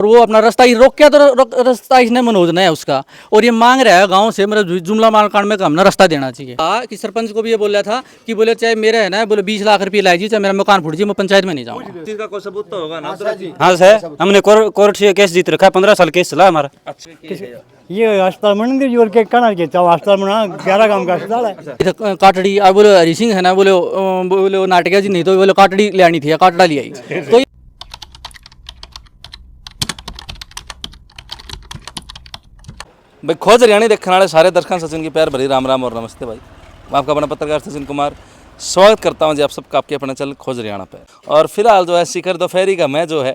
और वो अपना रास्ता ही रोक क्या, तो रास्ता इसने मनोज ने है उसका, और ये मांग रहा है गांव से मेरा जुमला मालकान में हमने रास्ता देना चाहिए। हाँ, कि सरपंच को भी ये बोल रहा था कि बोले चाहे मेरा है ना, बोले 20 लाख रुपये लाई जी, चाहे मेरा मकान फूट जी, मैं पंचायत में नहीं जाऊँगा। चीज का कोई सबूत तो होगा ना? हाँ सर, हमने कोर्ट से केस जीत रखा है, 15 साल केस चला हमारा। अच्छा, ये अस्पताल मंदिर जोर के कहना के चाहो अस्पताल बना 11 गांव का अस्पताल है। काटड़ी अब बोले हरी सिंह है ना, बोले बोले नाटकिया जी नहीं तो बोले काटड़ी ले आनी थी, काटड़ा ले आई। तो भाई खोज हरियाणी देखने वाले सारे दर्शकों सचिन की प्यार भरी राम राम और नमस्ते भाई। मैं आपका अपना पत्रकार सचिन कुमार स्वागत करता हूं जी आप सबका आपके अपने चैनल खोज हरियाणा पे। और फिलहाल जो है शिखर दोपहरी का मैं जो है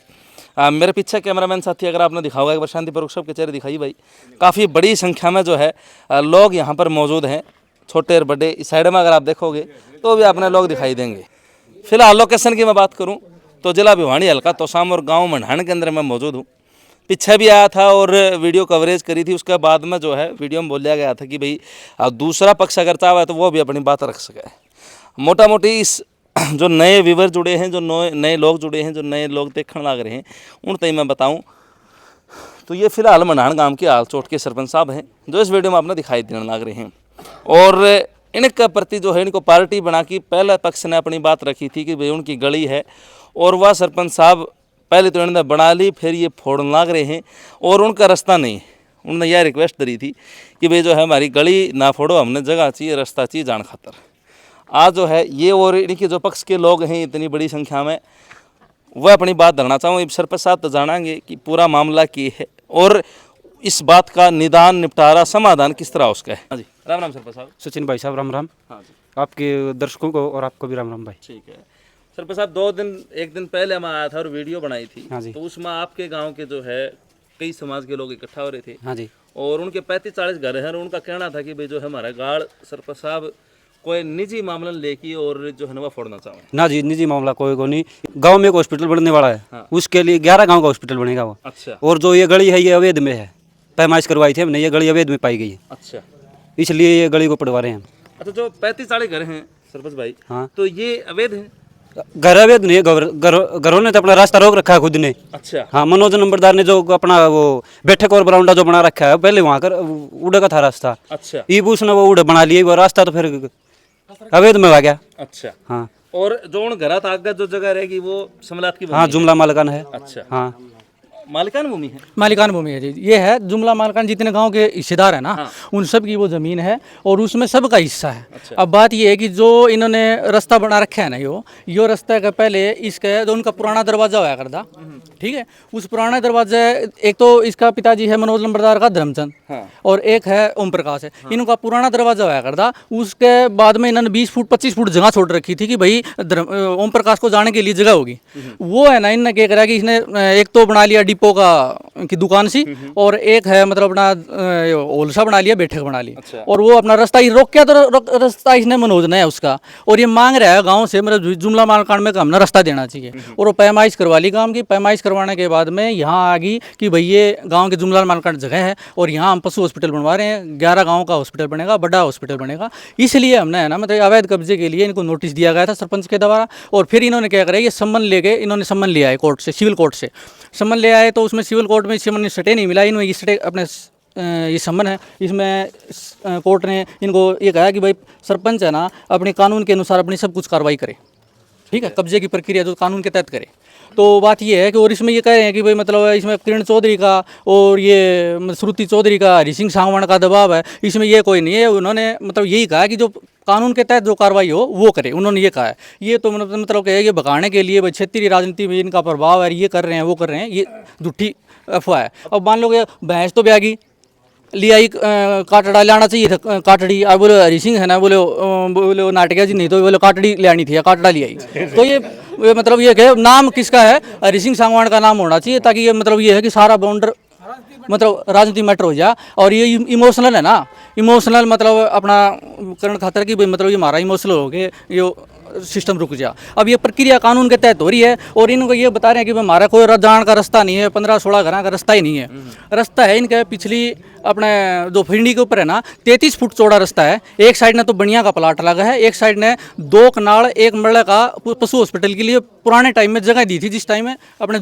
मेरे पीछे कैमरामैन साथी अगर आपने दिखा होगा एक बार शांतिपुर उत्सव के चेहरे दिखाई भाई, काफ़ी बड़ी संख्या में जो है लोग यहाँ पर मौजूद हैं, छोटे और बड़े। इस साइड में अगर आप देखोगे तो भी आपने लोग दिखाई देंगे। फिलहाल लोकेशन की मैं बात करूँ तो जिला भिवानी हल्का तोशाम और गाँव मंडान के अंदर मैं मौजूद हूँ। पीछे भी आया था और वीडियो कवरेज करी थी, उसके बाद में जो है वीडियो में बोला गया था कि भाई दूसरा पक्ष अगर चाहे तो वो भी अपनी बात रख सके। मोटा मोटी इस जो नए व्यूवर जुड़े हैं, जो नए लोग जुड़े हैं, जो नए लोग देखने लग रहे हैं, उन तक मैं बताऊं तो ये फिलहाल मंडान गांव के आलचोट के सरपंच साहब हैं जो इस वीडियो में आपने दिखाई देने लग रहे हैं। और इनके प्रति जो है इनको पार्टी बना के पहले पक्ष ने अपनी बात रखी थी कि भाई उनकी गली है और वह सरपंच साहब पहले तो इन्होंने बना ली, फिर ये फोड़ने लग रहे हैं और उनका रास्ता नहीं। उन्होंने यह रिक्वेस्ट करी थी कि भाई जो है हमारी गली ना फोड़ो, हमने जगह चाहिए, रास्ता चाहिए जान खातर। आज जो है ये और इनके जो पक्ष के लोग हैं इतनी बड़ी संख्या में, वह अपनी बात धरना चाहूँ। सरपंच साहब तो जानेंगे कि पूरा मामला क्या है और इस बात का निदान निपटारा समाधान किस तरह उसका है। हाँ जी, राम राम सरपंच साहब। सचिन भाई साहब राम राम। हाँ जी, आपके दर्शकों को और आपको भी राम राम भाई। ठीक है सरपंच साहब, एक दिन पहले मैं आया था और वीडियो बनाई थी। हाँ जी। तो उसमें आपके गांव के जो है कई समाज के लोग इकट्ठा हो रहे थे। हाँ जी। और उनके 35-40 घर हैं और उनका कहना था कि भाई जो है हमारा गाड़ सरपंच साहब कोई निजी मामला लेके और जो है ना वो फोड़ना चाहें। ना जी, निजी मामला कोई को नहीं। गांव में एक हॉस्पिटल बनने वाला है। हाँ। उसके लिए 11 गांव का हॉस्पिटल बनेगा वो। अच्छा और जो ये गली है ये अवैध में है, पैमाइश करवाई थी हमने, ये गली अवैध में पाई गई है, अच्छा इसलिए ये गली को पड़वा रहे हैं। अच्छा, जो 35-40 घर हैं सरपंच भाई, हाँ। तो ये अवैध है? घर अवैध नहीं है, घरों ने तो अपना रास्ता रोक रखा है खुद ने। अच्छा हाँ, मनोज नंबरदार ने जो अपना वो बैठक और बरामदा जो बना रखा है, पहले वहाँ कर उड़े का था रास्ता, अच्छा ई उसने वो उड़े बना लिया, वो रास्ता तो फिर अवैध में आ गया। अच्छा। हाँ। और जो उन घर आगे जो जगह रहेगी वो समलात की भूमि हाँ, है? जुमला मालकान है। अच्छा, हाँ, मालिकान भूमि है। मालिकान भूमि है जी, ये है जुमला मालिकान, जितने गांव के हिस्सेदार है ना, हाँ। उन सब की वो जमीन है और उसमें सबका हिस्सा है। अच्छा। अब बात ये है कि जो इन्होंने रास्ता बना रखा है ना, यो रास्ता का पहले इसका जो उनका पुराना दरवाजा होया करता, ठीक है, उस पुराना दरवाजा, एक तो इसका पिताजी है मनोज नंबरदार का धर्मचंद, हाँ। और एक है ओम प्रकाश है। इनका पुराना दरवाजा होया करता, उसके बाद में इन्होंने 20 फुट 25 फुट जगह छोड़ रखी थी कि भाई ओम प्रकाश को जाने के लिए जगह होगी। वो है ना, इनने क्या करा कि इसने एक तो बना लिया डिपो का की दुकान सी, और एक है मतलब अपना होलसा बना लिया, बैठक बना ली। अच्छा। और वो अपना रास्ता ही रोक क्या, तो रास्ता इसने मनोज ने है उसका, और ये मांग रहा है गांव से मेरा जुमला मालकान में हमने रास्ता देना चाहिए। और वो पैमाइश करवा ली गांव की। पैमाइश करवाने के बाद में यहाँ आ गई कि भाई ये गांव के जुमला मालकान जगह है और यहाँ हम पशु हॉस्पिटल बनवा रहे हैं, 11 गाँव का हॉस्पिटल बनेगा, बड़ा हॉस्पिटल बनेगा। इसलिए हमने है ना मतलब अवैध कब्जे के लिए इनको नोटिस दिया गया था सरपंच के द्वारा। और फिर इन्होंने क्या करा, ये सम्मन लेके इन्होंने सम्मन लिया है कोर्ट से, सिविल कोर्ट से सम्मन ले आए। तो उसमें सिविल कोर्ट में सम्मन स्टे नहीं मिला, इन्होंने स्टे अपने ये सम्मन है, इसमें कोर्ट ने इनको ये कहा कि भाई सरपंच है ना अपने कानून के अनुसार अपनी सब कुछ कार्रवाई करे, ठीक है, कब्जे की प्रक्रिया जो कानून के तहत करे। तो बात ये है कि और इसमें ये कह रहे हैं कि भाई मतलब इसमें किरण चौधरी का और ये श्रुति चौधरी का, हरी सिंह सांगवान का दबाव है, इसमें ये कोई नहीं है। उन्होंने मतलब यही कहा कि जो कानून के तहत जो कार्रवाई हो वो करे, उन्होंने ये कहा है। ये तो मतलब क्या है, ये भगाने के लिए क्षेत्रीय राजनीति में इनका प्रभाव है, ये कर रहे हैं वो कर रहे हैं, ये झूठी अफवाह है। अब मान लो कि भैंस तो ब्यागी लिया ही काटड़ा लाना चाहिए था, काटड़ी। अब बोले हरी सिंह है ना, बोले नाटकिया जी नहीं तो बोले काटड़ी ले आनी थी, काटड़ा ले आई। तो ये मतलब ये है नाम किसका है, हरी सिंह सांगवान का नाम होना चाहिए, ताकि ये मतलब ये है कि सारा बाउंडर मतलब राजनीति मैटर हो जाए। और ये इमोशनल है ना, इमोशनल मतलब अपना करण खातर की भाई मतलब ये हमारा इमोशनल हो गए, ये सिस्टम रुक जा। अब ये प्रक्रिया कानून के तहत हो रही है और इनको ये बता रहे हैं कि हमारा कोई जान का रास्ता नहीं है, 15-16 घर का रास्ता ही नहीं है। रास्ता है इनका पिछली अपने जो फिरनी के ऊपर है ना 33 फुट चौड़ा रास्ता है। एक साइड ने तो बढ़िया का प्लाट लगा है, एक साइड ने 2 कनाल 1 मरला का पशु हॉस्पिटल के लिए पुराने टाइम में जगह दी थी, जिस टाइम में अपने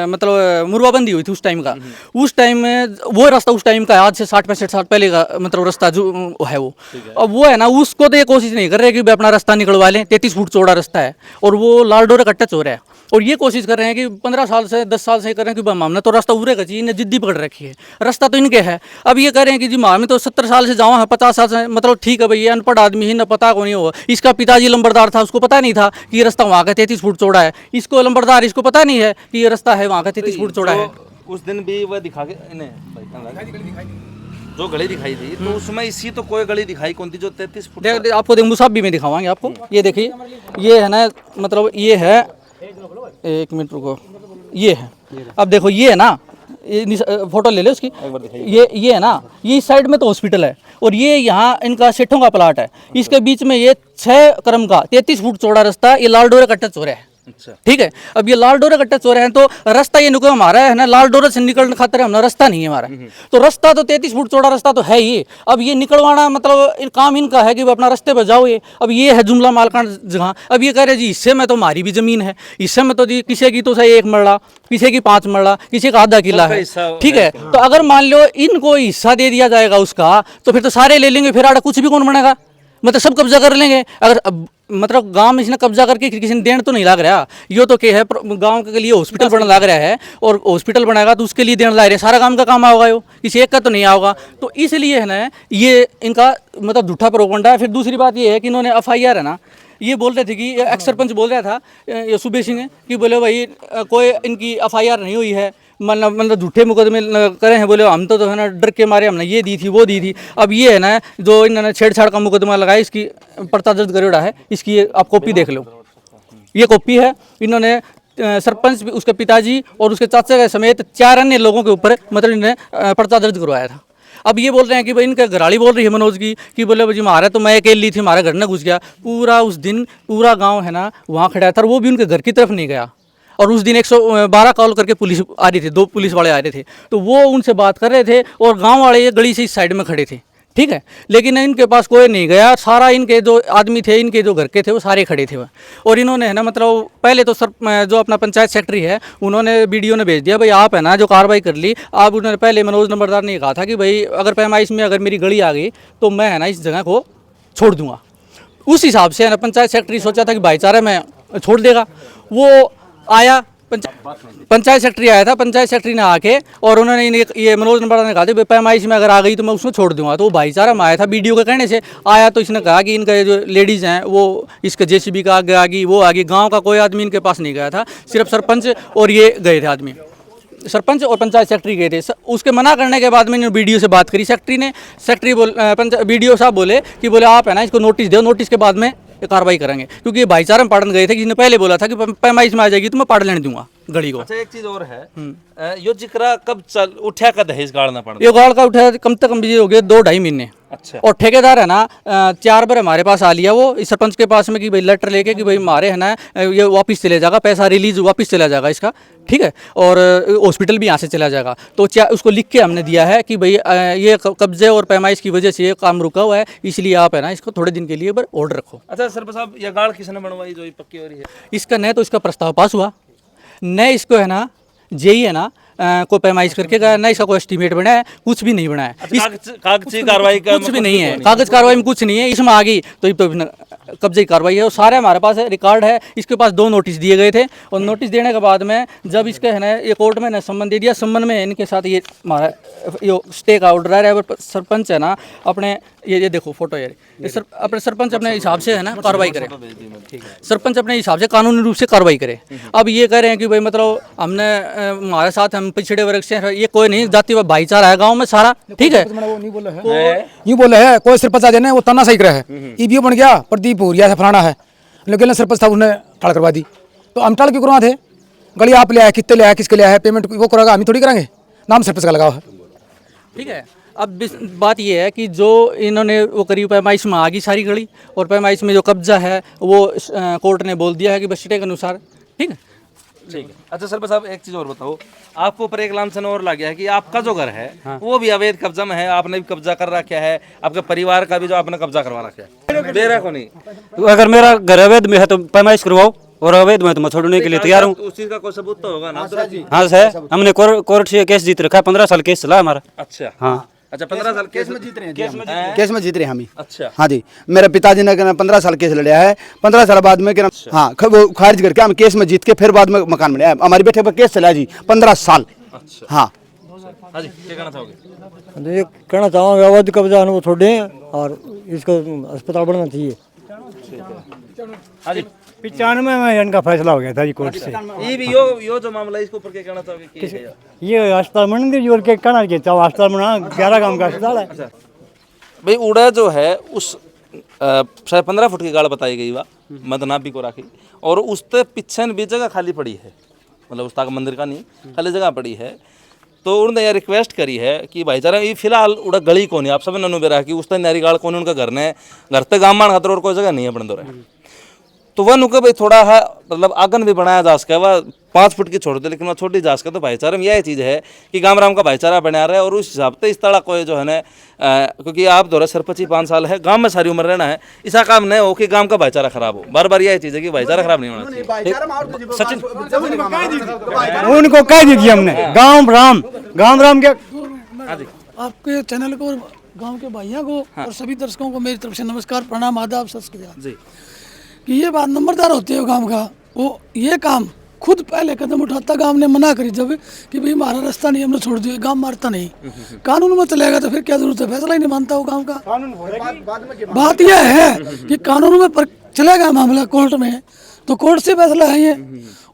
मतलब मुरवाबंदी हुई थी उस टाइम का। उस टाइम में वो रास्ता उस टाइम का, आज से 60-65 साल पहले का मतलब रास्ता जो है वो। अब वो है ना, उसको तो ये कोशिश नहीं कर रहे कि भाई अपना रास्ता निकलवा लें। 33 फुट चौड़ा रास्ता है और वो लाल डोरे का टच हो रहा है। और ये कोशिश कर रहे हैं कि 15 साल से 10 साल से कर रहे हैं कि हमने तो रास्ता उरे का चाहिए, इन्हें जिद्दी पकड़ रखी है, रास्ता तो इनके है। अब ये कह रहे हैं कि जी में तो 70 साल से जाओ है, 50 साल से, मतलब ठीक है भाई, ये अनपढ़ आदमी ही ना, पता को नहीं हो। इसका पिताजी लंबरदार था, उसको पता नहीं था कि ये रास्ता वहाँ का 33 फुट चौड़ा है। इसको लंबरदार, इसको पता नहीं है कि ये रास्ता है वहाँ का 33 फुट चौड़ा है। उस दिन भी वह दिखा के इन्हें जो गली दिखाई थी, तो उसमें इसी तो कोई गली दिखाई कौन थी जो 33 फुट। आपको देख मुसाफी में दिखावाएंगे आपको। ये देखिए, ये है ना, मतलब ये है, 1 मिनट रुको, ये है। अब देखो ये है ना, ये फोटो ले लो उसकी। ये है ना, ये इस साइड में तो हॉस्पिटल है और ये यहाँ इनका सेठों का प्लाट है। इसके बीच में ये 6 क्रम का 33 फुट चौड़ा रास्ता, ये लाल डोरे का टच हो रहा है। अच्छा, ठीक है। अब ये लाल डोरे का टच हो रहे हैं तो रास्ता ये निकल हमारा है ना, लाल डोरे से निकलने खातिर हमारा रास्ता नहीं है हमारा। तो रास्ता तो 33 फुट चौड़ा रास्ता तो है ही। अब ये निकलवाना मतलब काम इनका है कि वो अपना रास्ते पर जाओ। ये अब ये है जुमला मालकान जगह। अब ये कह रहे जी इससे में तो हमारी भी जमीन है, इससे में तो जी किसी की तो सही 1 मरला, किसी की 5 मरला, किसी का आधा किला है। ठीक है, तो अगर मान लो इनको हिस्सा दे दिया जाएगा उसका, तो फिर तो सारे ले लेंगे, फिर आड़ा कुछ भी कौन बनेगा, मतलब सब कब्जा कर लेंगे। अगर मतलब गांव में इसने कब्जा करके किसी ने देन तो नहीं लाग रहा, यो तो क्या है गांव के लिए हॉस्पिटल बनने लग रहा है, और हॉस्पिटल बनाएगा तो उसके लिए देन ला रहे, सारा काम का काम होगा, यो किसी एक का तो नहीं होगा। तो इसलिए है ना, ये इनका मतलब झूठा प्रोपगंडा है। फिर दूसरी बात ये है कि इन्होंने FIR है ना, ये बोल रहे थे कि एक्स सरपंच बोल रहा था, ये सुबेश सिंह है, कि बोले भाई कोई इनकी FIR नहीं हुई है, मतलब झूठे मुकदमे करे हैं। बोले हम तो है ना डर के मारे हमने ये दी थी वो दी थी। अब ये है ना, जो इन्होंने छेड़छाड़ का मुकदमा लगाया, इसकी पर्चा दर्ज करेड़ा है, इसकी आप कॉपी देख लो, ये कॉपी है। इन्होंने सरपंच, उसके पिताजी और उसके चाचा के समेत 4 अन्य लोगों के ऊपर मतलब इन्होंने पर्चा दर्ज करवाया था। अब ये बोल रहे हैं कि भाई इनका घराड़ी बोल रही है मनोज की कि बोले भाई हमारा तो मैं अकेली थी, हमारे घर में घुस गया। पूरा उस दिन पूरा गाँव है ना वहाँ खड़ा था, वो भी उनके घर की तरफ नहीं गया। और उस दिन 112 कॉल करके पुलिस आ रही थी, 2 पुलिस वाले आ रहे थे, तो वो उनसे बात कर रहे थे और गांव वाले ये गली से इस साइड में खड़े थे। ठीक है, लेकिन इनके पास कोई नहीं गया, सारा इनके जो आदमी थे, इनके जो घर के थे, वो सारे खड़े थे। और इन्होंने है ना, मतलब पहले तो जो अपना पंचायत सेक्रेटरी है, उन्होंने वीडियो ने भेज दिया भाई आप है ना जो कार्रवाई कर ली। आप उन्होंने पहले मनोज नंबरदार ने कहा था कि भाई अगर पैमाइश में अगर मेरी गली आ गई तो मैं है ना इस जगह को छोड़ दूंगा। उस हिसाब से है ना पंचायत सेक्रेटरी सोचा था कि भाईचारा में छोड़ देगा। वो आया, पंचायत सेक्रेटरी आया था, पंचायत सेक्रेटरी ने आके और उन्होंने ये मनोज नंबरदार ने कहा था पैमाइश में अगर आ गई तो मैं उसको छोड़ दूंगा। तो वो भाईचारा में आया था, वीडियो के कहने से आया। तो इसने कहा कि इनका जो लेडीज़ हैं वो इसके JCB का आगे आ गई, वो आ गई। गाँव का कोई आदमी इनके पास नहीं गया था, सिर्फ सरपंच और ये गए थे आदमी, सरपंच और पंचायत सेक्रेटरी गए थे। उसके मना करने के बाद मैंने वीडियो से बात करी सेक्रेटरी ने। सेक्रेटरी वीडियो साहब बोले कि बोले आप है ना इसको नोटिस दो, नोटिस के बाद में कार्रवाई करेंगे, क्योंकि ये भाईचारा में पाड़न गए थे। किसी ने पहले बोला था कि पैमाइश में आ जाएगी तो मैं पाड़ लेने दूंगा गली को। अच्छा, एक चीज और है, यो जिक्रा कब चल उठा का दहेज गाड़ना पड़ा? ये गाड़ का उठा कम से कम हो गया 2-2.5 महीने। अच्छा, और ठेकेदार है ना 4 बार हमारे पास आ लिया वो इस सरपंच के पास में कि भाई लेटर लेके कि भाई हमारे है ना ये वापस चले जाएगा, पैसा रिलीज वापस चला जाएगा इसका। ठीक है, और हॉस्पिटल भी यहाँ से चला जाएगा। तो उसको लिख के हमने दिया है कि भाई ये कब्जे और पैमाइश की वजह से ये काम रुका हुआ है, इसलिए आप है ना इसको थोड़े दिन के लिए ऑर्डर रखो। अच्छा सरपंच साहब, ये गाड़ किसने बनवाई जो ये पक्की हो रही है? इसका न तो इसका प्रस्ताव पास हुआ, न इसको है ना जेई है ना को पैमाइश करके गया, ना इसका कोई एस्टीमेट बनाया, कुछ भी नहीं बनाया। कागजी कार्रवाई का कुछ भी नहीं है, कागज कार्रवाई में कुछ नहीं है। इसमें आ गई तो कब्जे की कार्रवाई है, वो सारे हमारे पास है, रिकॉर्ड है। इसके पास 2 नोटिस दिए गए थे और नोटिस देने के बाद में जब इसके है ना ये कोर्ट में ना संबंध दे दिया, संबंध में इनके साथ ये हमारा ये स्टे का ऑर्डर आ रहा है। सरपंच है ना अपने ये देखो फोटो यार, अपने सरपंच अपने हिसाब से है ना कार्रवाई करे, सरपंच अपने हिसाब से कानूनी रूप से कार्रवाई करे। अब ये कह रहे हैं कि भाई मतलब हमने हमारे साथ हम पिछड़े वर्ग से, ये कोई नहीं, जाति भाईचारा है गाँव में सारा। ठीक है, यूँ बोले है कोई सरपंच आ जाए वो तना सही रहा है, ये बन गया प्रदीप भूरिया से फलाना है, लेकिन सरपंच था उसने टाल करवा दी। तो हम टाल क्यों करवा थे? गली आप ले आए, कितने ले आए, किसके ले आए, पेमेंट वो करेगा, हम थोड़ी कराएंगे, नाम सरपंच का लगाओ है। ठीक है, अब बात ये है कि जो इन्होंने वो करीब पैमाइश में आ गई सारी गली, और पैमाइश में जो कब्जा है वो कोर्ट ने बोल दिया है कि बस सिटे के अनुसार। ठीक है, ठीक है। अच्छा सरपंच साहब एक चीज और बताओ, आपको ऊपर एक लांछन और लग गया है कि आपका जो घर है वो भी अवैध कब्जा में है, आपने भी कब्जा कर रखा है, आपके परिवार का भी जो आपने कब्जा करवा रखा है, दे रहा को नहीं। अगर मेरा घर अवैध में है तो पैमाइश करवाओ, और अवैध में तो मैं छोड़ने के लिए तैयार हूँ। उस चीज का कोई सबूत तो होगा ना? हाँ सर, हमने कोर्ट से केस जीत रखा है, 15 साल केस चला हमारा। अच्छा हाँ अच्छा, 15 साल केस में जीत रहे हैं, केस में जीत रहे हैं हम ही। अच्छा हाँ जी, मेरे पिताजी ने 15 साल केस लड़ा है। 15 साल बाद में हाँ वो खारिज करके हम केस में जीत के फिर बाद में मकान बनाया। हमारे बेटे पर केस चला जी 15 साल। अच्छा हाँ हाँ जी, क्या कहना चाहोगे? ये कहना चाहूँगा अवैध कब्जा है वो छोड़े और इसको अस्पताल बनना चाहिए। हाँ जी, 95 में इनका फैसला हो गया था जी कोर्ट से। ये भी यो जो मामला है इसके ऊपर क्या कहना चाहोगे कि है? ये अस्पताल बनने जोर के कहना चाहता हूँ, अस्पताल बना 11 काम का अस्पताल है। भाई उड़ा जो है उस शायद 15 फुट की गाड़ बताई गई वा मदनाबी को राखी, और उसते पीछे भी जगह खाली पड़ी है, मतलब उस तक मंदिर का नहीं खाली जगह पड़ी है। तो उन्होंने यह रिक्वेस्ट करी है कि भाईचारा ये फिलहाल उड़ा गली को नहीं, आप सब ननु बेरा कि उस तक नारी गाड़ को उनका घर ने घर तक गाँव मान खातर और कोई जगह नहीं है अपने दौरे। तो वह नुके भाई थोड़ा है मतलब आंगन भी बनाया जा सके, वह 5 फुट की छोड़ दे लेकिन वह छोटी जा सके। तो भाईचारा में यह चीज़ है कि गाँव राम का भाईचारा बना रहे, और उस हिसाब से इस तरह कोई जो है ना क्योंकि आप दौरे सरपंच 5 साल है, गांव में सारी उम्र रहना है, ऐसा काम नहीं हो कि गांव का भाईचारा खराब हो। बार बार यह चीज़ है कि भाईचारा खराब नहीं होना चाहिए। उनको कह दीजिए हमने गाँव राम के। हाँ जी, आपके चैनल को और गांव के भाइयों को और सभी दर्शकों को मेरी तरफ से नमस्कार, प्रणाम, आदाब, सत श्री अकाल। जी कि ये बात नंबरदार होती है गांव का, वो ये काम खुद पहले कदम उठाता, गांव ने मना करी जब कि भाई हमारा रास्ता नहीं, हमने छोड़ दिया, गांव मारता नहीं। कानून में चलेगा तो फिर क्या जरूरत है, फैसला ही नहीं मानता वो गांव का। बात यह है कि कानून में चलेगा मामला कोर्ट में तो कोर्ट से फैसला है ये।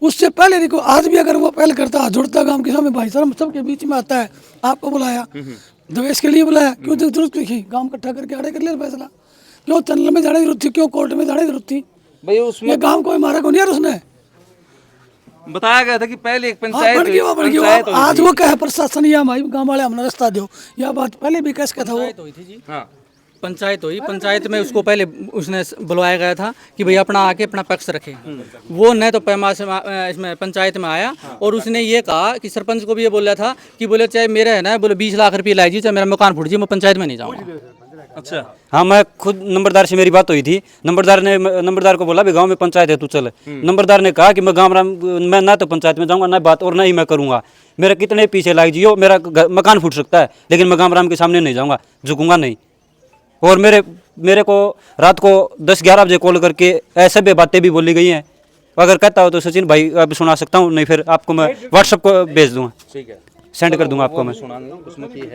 उससे पहले देखो आज भी अगर वो पहल करता, जुड़ता गांव के सामने, भाईचारा सबके बीच में आता है, आपको बुलाया दवेश के लिए बुलाया, क्यों जरूरत थी गांव इकट्ठा करके आड़े कर लिया फैसला, क्यों चैनल में जाने की जरूरत थी, क्यों कोर्ट में जाने की जरूरत थी? भाई उसमें ये गांव कोई मारा को नहीं यार उसने। बताया गया था कि पहले एक हाँ, पंचायत बढ़ गया, बढ़ गया। पंचायत हुई आज थी। वो कहे प्रशासन या भाई गांव वाले हमने रास्ता दो, यह बात पहले भी कैसे कहता वो। हुई थी जी, हाँ पंचायत हुई, पंचायत में उसको पहले उसने बुलवाया गया था कि भाई अपना आके अपना पक्ष रखे। वो न तो पैमा से इसमें पंचायत में आया और उसने ये कहा कि सरपंच को भी ये बोला था कि बोले चाहे मेरे है ना, बोले 20 लाख रुपये लाइए, चाहे मेरा मकान फूट जी, मैं पंचायत में नहीं जाऊँगा। अच्छा हाँ, मैं खुद नंबरदार से मेरी बात हुई थी। नंबरदार को बोला भी गांव में पंचायत है, तू चल। नंबरदार ने कहा कि मैं मैं ना तो पंचायत में जाऊंगा, ना बात और ना ही मैं करूंगा, मेरा कितने पीछे लाग जियो, मेरा मकान फूट सकता है लेकिन मैं गाँव राम के सामने नहीं जाऊंगा, झुकूंगा नहीं। और मेरे को रात को 10-11 बजे कॉल करके ऐसे भी बातें भी बोली गई हैं। अगर कहता हो तो सचिन भाई अभी सुना सकता हूँ, नहीं फिर आपको मैं व्हाट्सएप को भेज दूंगा, ठीक है, सेंड कर दूंगा आपको मैं। सुनाएंगे उसमें की है।